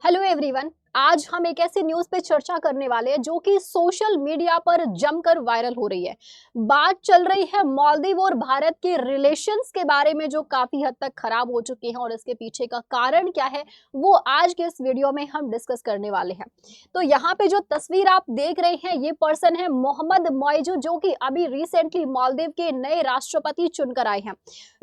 Hello everyone. आज हम एक ऐसी न्यूज पे चर्चा करने वाले हैं जो कि सोशल मीडिया पर जमकर वायरल हो रही है। बात चल रही है मालदीव और भारत के रिलेशंस के बारे में जो काफी हद तक खराब हो चुके हैं और इसके पीछे का कारण क्या है वो आज के इस वीडियो में हम डिस्कस करने वाले हैं। तो यहाँ पे जो तस्वीर आप देख रहे हैं ये पर्सन है मोहम्मद मॉइजू, जो कि अभी रिसेंटली मालदीव के नए राष्ट्रपति चुनकर आए हैं।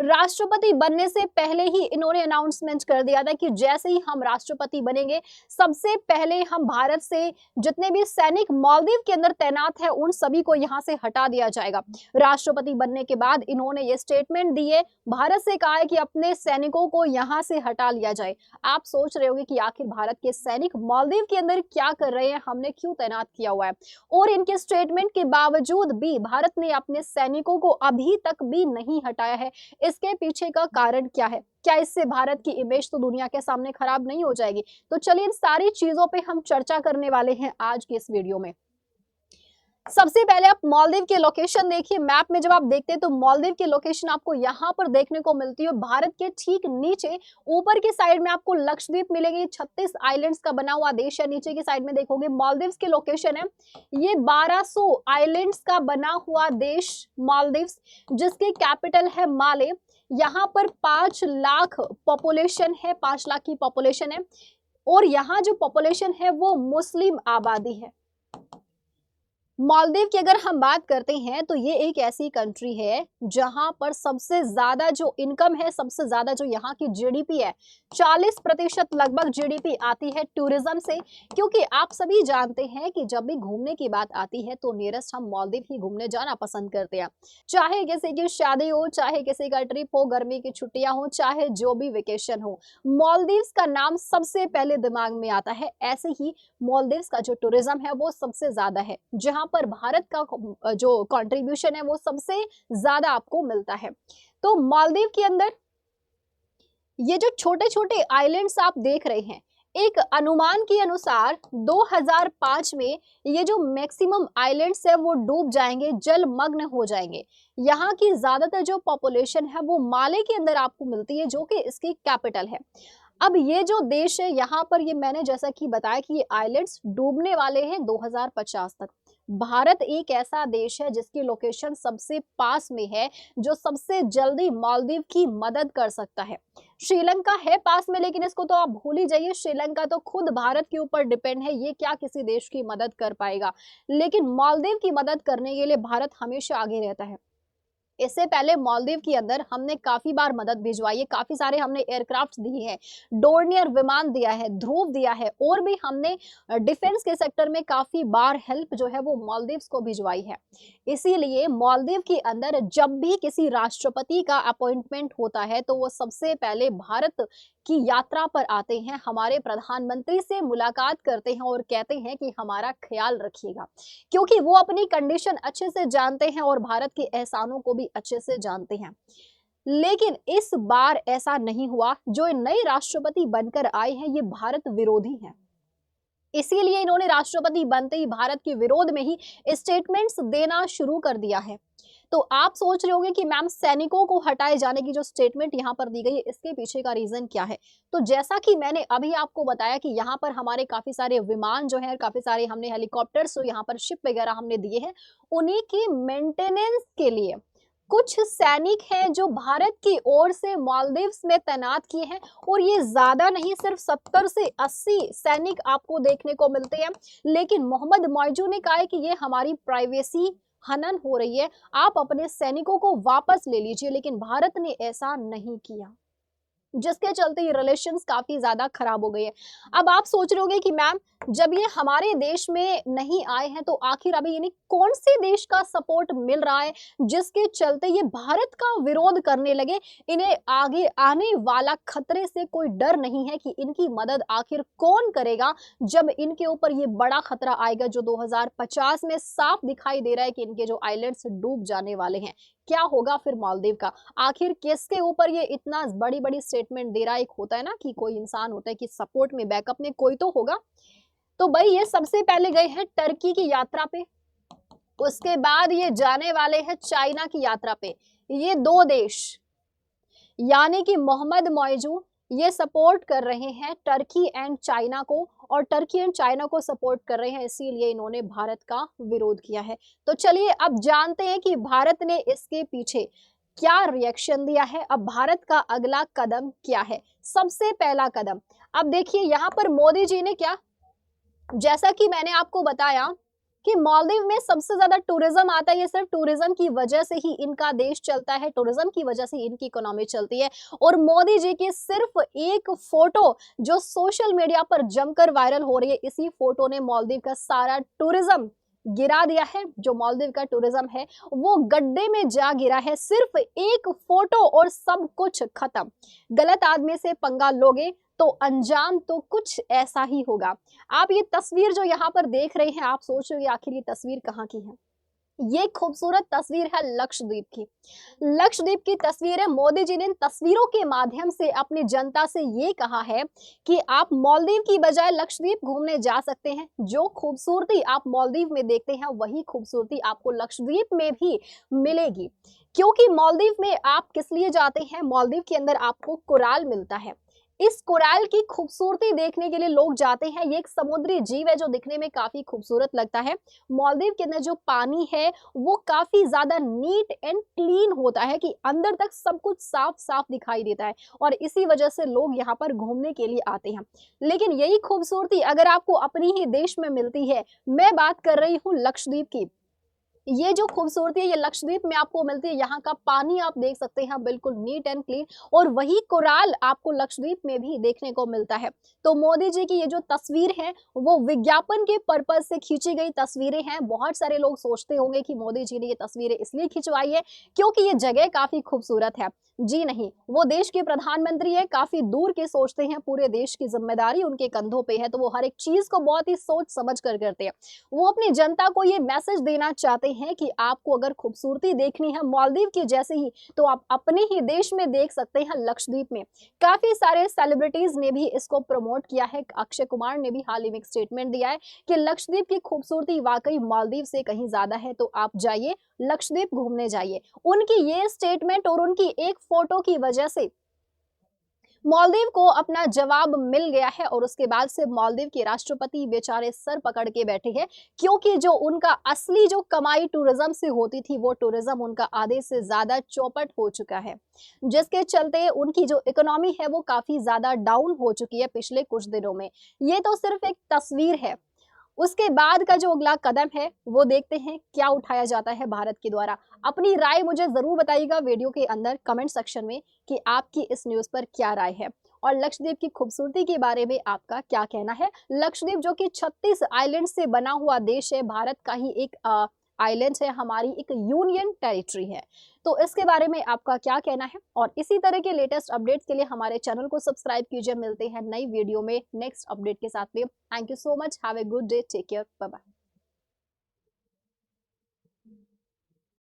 राष्ट्रपति बनने से पहले ही इन्होंने अनाउंसमेंट कर दिया था कि जैसे ही हम राष्ट्रपति बनेंगे सबसे पहले हम भारत से जितने भी सैनिक मालदीव के अंदर तैनात है उन सभी को यहां से हटा दिया जाएगा। राष्ट्रपति बनने के बाद इन्होंने ये स्टेटमेंट दी है, भारत से कहा है कि अपने सैनिकों को यहां से हटा लिया जाए। आप सोच रहे होंगे कि आखिर भारत के सैनिक मालदीव के अंदर क्या कर रहे हैं, हमने क्यों तैनात किया हुआ है, और इनके स्टेटमेंट के बावजूद भी भारत ने अपने सैनिकों को अभी तक भी नहीं हटाया है। इसके पीछे का कारण क्या है? क्या इससे भारत की इमेज तो दुनिया के सामने खराब नहीं हो जाएगी? तो चलिए इन सारी चीजों पे हम चर्चा करने वाले हैं आज की इस वीडियो में। सबसे पहले आप मालदीव के लोकेशन देखिए। मैप में जब आप देखते हैं तो मालदीव की लोकेशन आपको यहाँ पर देखने को मिलती है। भारत के ठीक नीचे ऊपर की साइड में आपको लक्षद्वीप मिलेगी, 36 आइलैंड्स का बना हुआ देश है। नीचे की साइड में देखोगे मालदीव की लोकेशन है, ये 1200 आइलैंड्स का बना हुआ देश मालदीव, जिसकी कैपिटल है माले। यहाँ पर 5 लाख पॉपुलेशन है, 5 लाख की पॉपुलेशन है, और यहाँ जो पॉपुलेशन है वो मुस्लिम आबादी है। मालदीव की अगर हम बात करते हैं तो ये एक ऐसी कंट्री है जहां पर सबसे ज्यादा जो इनकम है, सबसे ज्यादा जो यहाँ की जीडीपी है, 40% लगभग जीडीपी आती है टूरिज्म से। क्योंकि आप सभी जानते हैं कि जब भी घूमने की बात आती है तो नियरेस्ट हम मालदीव ही घूमने जाना पसंद करते हैं। चाहे किसी की शादी हो, चाहे किसी का ट्रिप हो, गर्मी की छुट्टियां हो, चाहे जो भी वेकेशन हो, मालदीव्स का नाम सबसे पहले दिमाग में आता है। ऐसे ही मालदीव्स का जो टूरिज्म है वो सबसे ज्यादा है, जहां पर भारत का जो कंट्रीब्यूशन है वो सबसे ज्यादा आपको मिलता है। तो मालदीव के अंदर ये जो छोटे छोटे आइलैंड्स आप देख रहे हैं, एक अनुमान के अनुसार 2005 में ये जो मैक्सिमम आइलैंड्स है वो डूब जाएंगे, जलमग्न हो जाएंगे। यहाँ की ज्यादातर जो पॉपुलेशन है वो माले के अंदर आपको मिलती है, जो कि इसकी कैपिटल है। अब ये जो देश है यहाँ पर, ये मैंने जैसा कि बताया कि ये आइलैंड्स डूबने वाले हैं 2050 तक। भारत एक ऐसा देश है जिसकी लोकेशन सबसे पास में है, जो सबसे जल्दी मालदीव की मदद कर सकता है। श्रीलंका है पास में, लेकिन इसको तो आप भूल ही जाइए। श्रीलंका तो खुद भारत के ऊपर डिपेंड है, ये क्या किसी देश की मदद कर पाएगा। लेकिन मालदीव की मदद करने के लिए भारत हमेशा आगे रहता है। इससे पहले मालदीव के अंदर हमने काफी बार मदद भिजवाई है, काफी सारे हमने एयरक्राफ्ट दिए हैं, डोर्नियर विमान दिया है, ध्रुव दिया है, और भी हमने डिफेंस के सेक्टर में काफी बार हेल्प जो है वो मालदीव्स को भिजवाई है। इसीलिए मालदीव के अंदर जब भी किसी राष्ट्रपति का अपॉइंटमेंट होता है तो वो सबसे पहले भारत की यात्रा पर आते हैं, हमारे प्रधानमंत्री से मुलाकात करते हैं और कहते हैं कि हमारा ख्याल रखिएगा। क्योंकि वो अपनी कंडीशन अच्छे से जानते हैं और भारत के एहसानों को भी अच्छे से जानते हैं। लेकिन इस बार ऐसा नहीं हुआ। जो नए राष्ट्रपति बनकर आए हैं ये भारत विरोधी हैं, इसीलिए इन्होंने राष्ट्रपति बनते ही भारत के विरोध में ही स्टेटमेंट्स देना शुरू कर दिया है। तो आप सोच रहे होंगे कि मैम सैनिकों को हटाए जाने की जो स्टेटमेंट यहाँ पर दी गई है इसके पीछे का रीजन क्या है? तो जैसा कि मैंने अभी आपको बताया कि यहाँ पर हमारे काफी सारे विमान जो है, काफी सारे हमने हेलीकॉप्टर्स, जो यहाँ पर शिप वगैरह हमने दिए हैं, उन्हीं के मेंटेनेंस के लिए कुछ सैनिक हैं जो भारत की ओर से मालदीव्स में तैनात किए हैं। और ये ज्यादा नहीं, सिर्फ 70 से 80 सैनिक आपको देखने को मिलते हैं। लेकिन मोहम्मद मौजू ने कहा है कि ये हमारी प्राइवेसी हनन हो रही है, आप अपने सैनिकों को वापस ले लीजिए। लेकिन भारत ने ऐसा नहीं किया, जिसके चलते ये रिलेशंस काफी ज्यादा खराब हो गई है। अब आप सोच रहे होंगे कि मैम जब ये हमारे देश में नहीं आए हैं तो आखिर अभी यानी कौन से देश का सपोर्ट मिल रहा है जिसके चलते ये भारत का विरोध करने लगे? इन्हें आगे आने वाला खतरे से कोई डर नहीं है कि इनकी मदद आखिर कौन करेगा जब इनके ऊपर ये बड़ा खतरा आएगा, जो 2050 में साफ दिखाई दे रहा है कि इनके जो आइलैंड्स डूब जाने वाले हैं। क्या होगा फिर मालदीव का? आखिर किसके ऊपर ये इतना बड़ी बड़ी स्टेटमेंट दे रहा है? एक होता है ना कि कोई इंसान होता है कि सपोर्ट में, बैकअप में कोई तो होगा। तो भाई ये सबसे पहले गए हैं टर्की की यात्रा पे, उसके बाद ये जाने वाले हैं चाइना की यात्रा पे। ये दो देश यानी कि मोहम्मद मौजू ये सपोर्ट कर रहे हैं टर्की एंड चाइना को, और टर्की एंड चाइना को सपोर्ट कर रहे हैं, इसीलिए इन्होंने भारत का विरोध किया है। तो चलिए अब जानते हैं कि भारत ने इसके पीछे क्या रिएक्शन दिया है। अब भारत का अगला कदम क्या है। सबसे पहला कदम, अब देखिए यहाँ पर मोदी जी ने क्या, जैसा कि मैंने आपको बताया कि मालदीव में सबसे ज्यादा टूरिज्म आता है, ये सिर्फ टूरिज्म की वजह से ही इनका देश चलता है, टूरिज्म की वजह से इनकी इकोनॉमी चलती है। और मोदी जी की सिर्फ एक फोटो जो सोशल मीडिया पर जमकर वायरल हो रही है, इसी फोटो ने मालदीव का सारा टूरिज्म गिरा दिया है। जो मालदीव का टूरिज्म है वो गड्ढे में जा गिरा है, सिर्फ एक फोटो और सब कुछ खत्म। गलत आदमी से पंगा लोगे तो अंजाम तो कुछ ऐसा ही होगा। आप ये तस्वीर जो यहाँ पर देख रहे हैं, आप सोच रहे हो आखिर ये तस्वीर कहाँ की है। ये खूबसूरत तस्वीर है लक्षद्वीप की। लक्षद्वीप की तस्वीर है। मोदी जी ने इन तस्वीरों के माध्यम से अपनी जनता से ये कहा है कि आप मालदीव की बजाय लक्षद्वीप घूमने जा सकते हैं। जो खूबसूरती आप मालदीव में देखते हैं वही खूबसूरती आपको लक्षद्वीप में भी मिलेगी। क्योंकि मालदीव में आप किस लिए जाते हैं, मालदीव के अंदर आपको कोराल मिलता है। इस कोराल की खूबसूरती देखने के लिए लोग जाते हैं। ये एक समुद्री जीव है जो दिखने में काफी खूबसूरत लगता है। मालदीव के अंदर जो पानी है वो काफी ज्यादा नीट एंड क्लीन होता है कि अंदर तक सब कुछ साफ साफ दिखाई देता है, और इसी वजह से लोग यहाँ पर घूमने के लिए आते हैं। लेकिन यही खूबसूरती अगर आपको अपनी ही देश में मिलती है, मैं बात कर रही हूँ लक्षद्वीप की, ये जो खूबसूरती है ये लक्षद्वीप में आपको मिलती है। यहाँ का पानी आप देख सकते हैं बिल्कुल नीट एंड क्लीन, और वही कोराल आपको लक्षद्वीप में भी देखने को मिलता है। तो मोदी जी की ये जो तस्वीर है वो विज्ञापन के पर्पज से खींची गई तस्वीरें हैं। बहुत सारे लोग सोचते होंगे कि मोदी जी ने ये तस्वीरें इसलिए खिंचवाई है क्योंकि ये जगह काफी खूबसूरत है। जी नहीं, वो देश के प्रधानमंत्री है, काफी दूर के सोचते हैं, पूरे देश की जिम्मेदारी उनके कंधों पे है, तो वो हर एक चीज को बहुत ही सोच समझ कर करते हैं। वो अपनी जनता को ये मैसेज देना चाहते हैं कि आपको अगर खूबसूरती देखनी है मालदीव की जैसे ही, तो आप अपने ही देश में देख सकते हैं लक्षद्वीप में। काफी सारे सेलिब्रिटीज ने भी इसको प्रमोट किया है। अक्षय कुमार ने भी हाल ही में एक स्टेटमेंट दिया है कि लक्षद्वीप की खूबसूरती वाकई मालदीव से कहीं ज्यादा है, तो आप जाइए लक्षद्वीप घूमने जाइए। उनकी ये स्टेटमेंट और उनकी एक फोटो की वजह से मालदीव को अपना जवाब मिल गया है, और उसके बाद से मालदीव के राष्ट्रपति बेचारे सर पकड़ के बैठे हैं, क्योंकि जो उनका असली जो कमाई टूरिज्म से होती थी वो टूरिज्म उनका आधे से ज्यादा चौपट हो चुका है, जिसके चलते उनकी जो इकोनॉमी है वो काफी ज्यादा डाउन हो चुकी है पिछले कुछ दिनों में। ये तो सिर्फ एक तस्वीर है। उसके बाद का जो अगला कदम है वो देखते हैं क्या उठाया जाता है भारत के द्वारा। अपनी राय मुझे जरूर बताइएगा वीडियो के अंदर कमेंट सेक्शन में कि आपकी इस न्यूज़ पर क्या राय है, और लक्षद्वीप की खूबसूरती के बारे में आपका क्या कहना है। लक्षद्वीप जो कि 36 आइलैंड से बना हुआ देश है, भारत का ही एक आइलैंड है, हमारी एक यूनियन टेरिटरी है। तो इसके बारे में आपका क्या कहना है, और इसी तरह के लेटेस्ट अपडेट्स के लिए हमारे चैनल को सब्सक्राइब कीजिए। मिलते हैं नई वीडियो में नेक्स्ट अपडेट के साथ में। Thank you so much, have a good day, take care, bye bye.